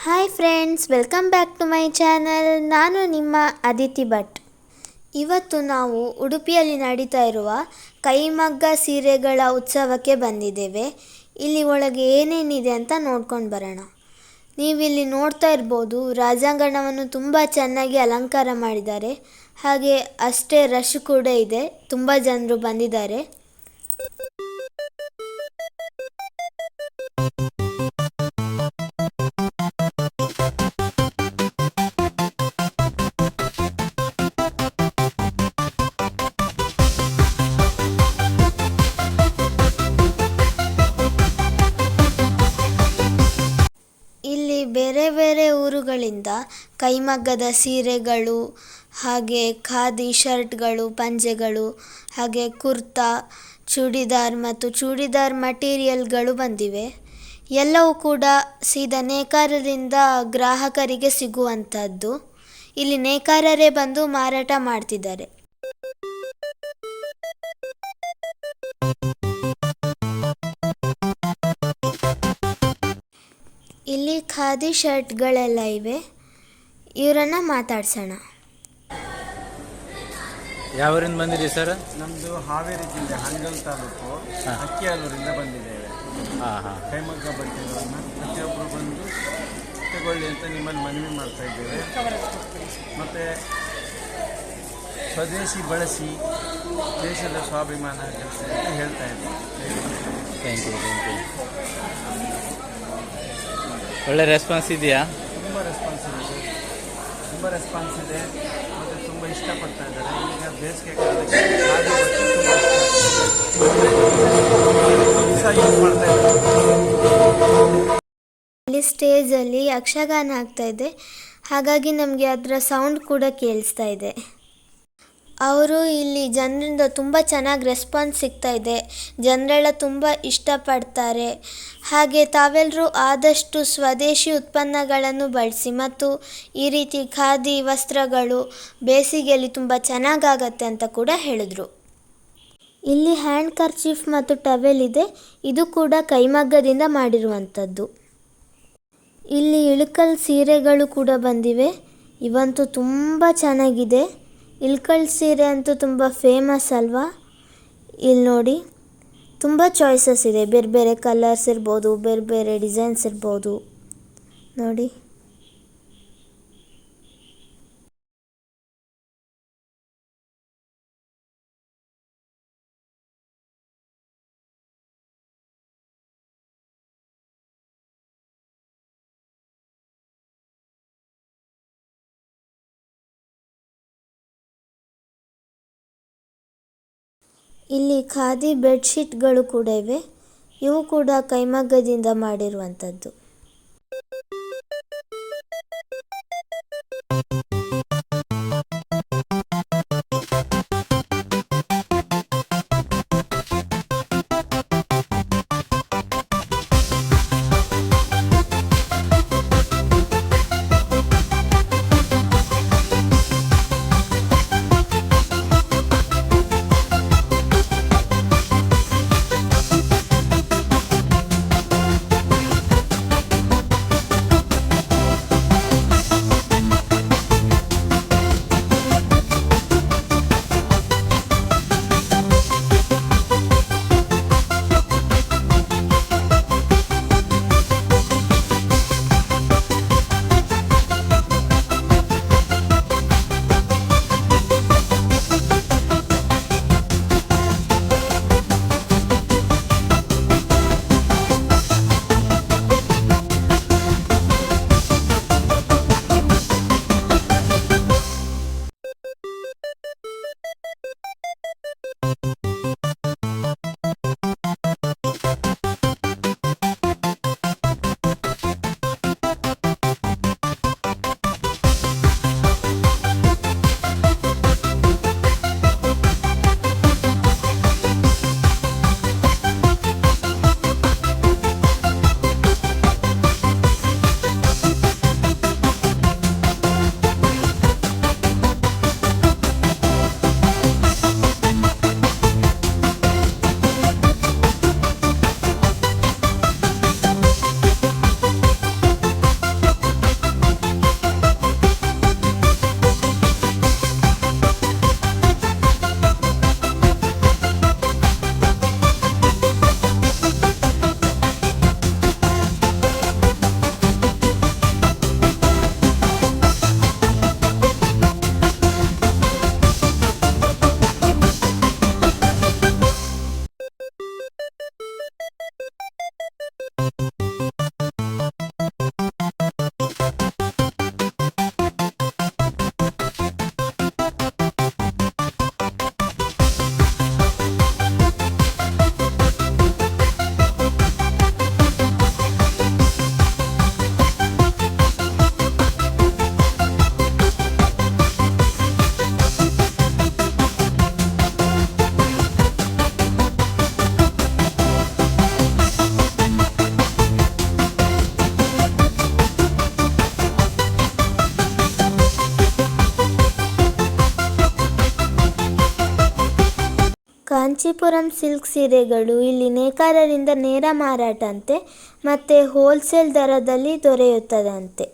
Hi friends, welcome back to my channel. ನಾನು ನಿಮ್ಮ ಅದಿತಿ ಭಟ್. ಇವತ್ತು ನಾವು ಉಡುಪಿಯಲ್ಲಿ ನಡೀತಾ ಇರುವ ಕೈಮಗ್ಗ ಸೀರೆಗಳ ಉತ್ಸವಕ್ಕೆ ಬಂದಿದ್ದೇವೆ. ಇಲ್ಲಿ ಒಳಗೆ ಏನೇನಿದೆ ಅಂತ ನೋಡ್ಕೊಂಡು ಬರೋಣ. ನೀವಿಲ್ಲಿ ನೋಡ್ತಾ ಇರ್ಬೋದು, ರಾಜಾಂಗಣವನ್ನು ತುಂಬ ಚೆನ್ನಾಗಿ ಅಲಂಕಾರ ಮಾಡಿದ್ದಾರೆ. ಹಾಗೆ ಅಷ್ಟೇ ರಶ್ ಕೂಡ ಇದೆ, ತುಂಬ ಜನರು ಬಂದಿದ್ದಾರೆ. ಇಲ್ಲಿ ಬೇರೆ ಬೇರೆ ಊರುಗಳಿಂದ ಕೈಮಗ್ಗದ ಸೀರೆಗಳು, ಹಾಗೆ ಖಾದಿ ಶರ್ಟ್ಗಳು, ಪಂಜೆಗಳು, ಹಾಗೆ ಕುರ್ತಾ, ಚೂಡಿದಾರ್ ಮತ್ತು ಚೂಡಿದಾರ್ ಮಟೀರಿಯಲ್ಗಳು ಬಂದಿವೆ. ಎಲ್ಲವೂ ಕೂಡ ಸೀದಾ ನೇಕಾರರಿಂದ ಗ್ರಾಹಕರಿಗೆ ಸಿಗುವಂಥದ್ದು. ಇಲ್ಲಿ ನೇಕಾರರೇ ಬಂದು ಮಾರಾಟ ಮಾಡ್ತಿದ್ದಾರೆ. ಇಲ್ಲಿ ಖಾದಿ ಶರ್ಟ್ಗಳೆಲ್ಲ ಇವೆ. ಇವರನ್ನು ಮಾತಾಡ್ಸೋಣ. ಯಾವರಿಂದ ಬಂದಿರಿ ಸರ್? ನಮ್ಮದು ಹಾವೇರಿ ಜಿಲ್ಲೆ ಹಾನಗಲ್ ತಾಲೂಕು ಅಕ್ಕಿಯಾಲೂರಿಂದ ಬಂದಿದ್ದೇವೆ. ಕೈಮಗ್ಗ ಬಟ್ಟೆಗಳನ್ನು ಪ್ರತಿಯೊಬ್ಬರು ಬಂದು ತಗೊಳ್ಳಿ ಅಂತ ನಿಮ್ಮಲ್ಲಿ ಮನವಿ ಮಾಡ್ತಾ ಇದ್ದೇವೆ. ಮತ್ತು ಸ್ವದೇಶಿ ಬಳಸಿ ದೇಶದ ಸ್ವಾಭಿಮಾನ ಗಳಿಸಿ ಅಂತ ಹೇಳ್ತಾ ಇದ್ದೀವಿ. Thank you. ಒಳ್ಳೆ ರೆಸ್ಪಾನ್ಸ್ ಇದೆಯಾ? ತುಂಬ ರೆಸ್ಪಾನ್ಸ್ ಇದೆ ಮತ್ತು ತುಂಬ ಇಷ್ಟಪಡ್ತಾ ಇದ್ದಾರೆ. ಈಗ ಬೇಸಿಗೆ ಕಾಲಕ್ಕೆ ಯೂಸ್ ಮಾಡ್ತಾ ಇದ್ದಾರೆ. ಇಲ್ಲಿ ಸ್ಟೇಜಲ್ಲಿ ಯಕ್ಷಗಾನ ಆಗ್ತಾ ಇದೆ, ಹಾಗಾಗಿ ನಮಗೆ ಅದರ ಸೌಂಡ್ ಕೂಡ ಕೇಳಿಸ್ತಾ ಇದೆ. ಅವರು ಇಲ್ಲಿ ಜನರಿಂದ ತುಂಬ ಚೆನ್ನಾಗಿ ರೆಸ್ಪಾನ್ಸ್ ಸಿಗ್ತಾ ಇದೆ. ಜನರೆಲ್ಲ ತುಂಬ ಇಷ್ಟಪಡ್ತಾರೆ. ಹಾಗೆ ತಾವೆಲ್ಲರೂ ಆದಷ್ಟು ಸ್ವದೇಶಿ ಉತ್ಪನ್ನಗಳನ್ನು ಬಳಸಿ ಮತ್ತು ಈ ರೀತಿ ಖಾದಿ ವಸ್ತ್ರಗಳು ಬೇಸಿಗೆಯಲ್ಲಿ ತುಂಬ ಚೆನ್ನಾಗಾಗತ್ತೆ ಅಂತ ಕೂಡ ಹೇಳಿದ್ರು. ಇಲ್ಲಿ ಹ್ಯಾಂಡ್ ಕರ್ಚೀಫ್ ಮತ್ತು ಟವೆಲ್ ಇದೆ. ಇದು ಕೂಡ ಕೈಮಗ್ಗದಿಂದ ಮಾಡಿರುವಂಥದ್ದು. ಇಲ್ಲಿ ಇಳಕಲ್ ಸೀರೆಗಳು ಕೂಡ ಬಂದಿವೆ. ಇವಂತೂ ತುಂಬ ಚೆನ್ನಾಗಿದೆ. ಇಳ್ಕಲ್ ಸೀರೆ ಅಂತೂ ತುಂಬ ಫೇಮಸ್ ಅಲ್ವಾ? ಇಲ್ಲಿ ನೋಡಿ, ತುಂಬ ಚಾಯ್ಸಸ್ ಇದೆ. ಬೇರೆ ಬೇರೆ ಕಲರ್ಸ್ ಇರ್ಬೋದು, ಬೇರೆ ಬೇರೆ ಡಿಸೈನ್ಸ್ ಇರ್ಬೋದು. ನೋಡಿ, ಇಲ್ಲಿ ಖಾದಿ ಬೆಡ್ಶೀಟ್ಗಳು ಕೂಡ ಇವೆ. ಇವು ಕೂಡ ಕೈಮಗ್ಗದಿಂದ ಮಾಡಿರುವಂಥದ್ದು. ಕಾಂಚೀಪುರಂ ಸಿಲ್ಕ್ ಸೀರೆಗಳು ಇಲ್ಲಿ ನೇಕಾರರಿಂದ ನೇರ ಮಾರಾಟ ಅಂತೆ ಮತ್ತು ಹೋಲ್ಸೇಲ್ ದರದಲ್ಲಿ ದೊರೆಯುತ್ತದಂತೆ.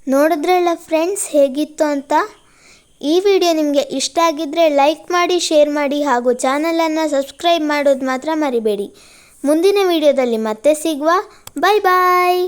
ನೋಡಿದ್ರಲ್ಲ ಫ್ರೆಂಡ್ಸ್ ಹೇಗಿತ್ತು ಅಂತ. ಈ ವಿಡಿಯೋ ನಿಮಗೆ ಇಷ್ಟ ಆಗಿದ್ದರೆ ಲೈಕ್ ಮಾಡಿ, ಶೇರ್ ಮಾಡಿ ಹಾಗೂ ಚಾನಲನ್ನು ಸಬ್ಸ್ಕ್ರೈಬ್ ಮಾಡೋದು ಮಾತ್ರ ಮರಿಬೇಡಿ. ಮುಂದಿನ ವಿಡಿಯೋದಲ್ಲಿ ಮತ್ತೆ ಸಿಗುವ. ಬಾಯ್ ಬಾಯ್.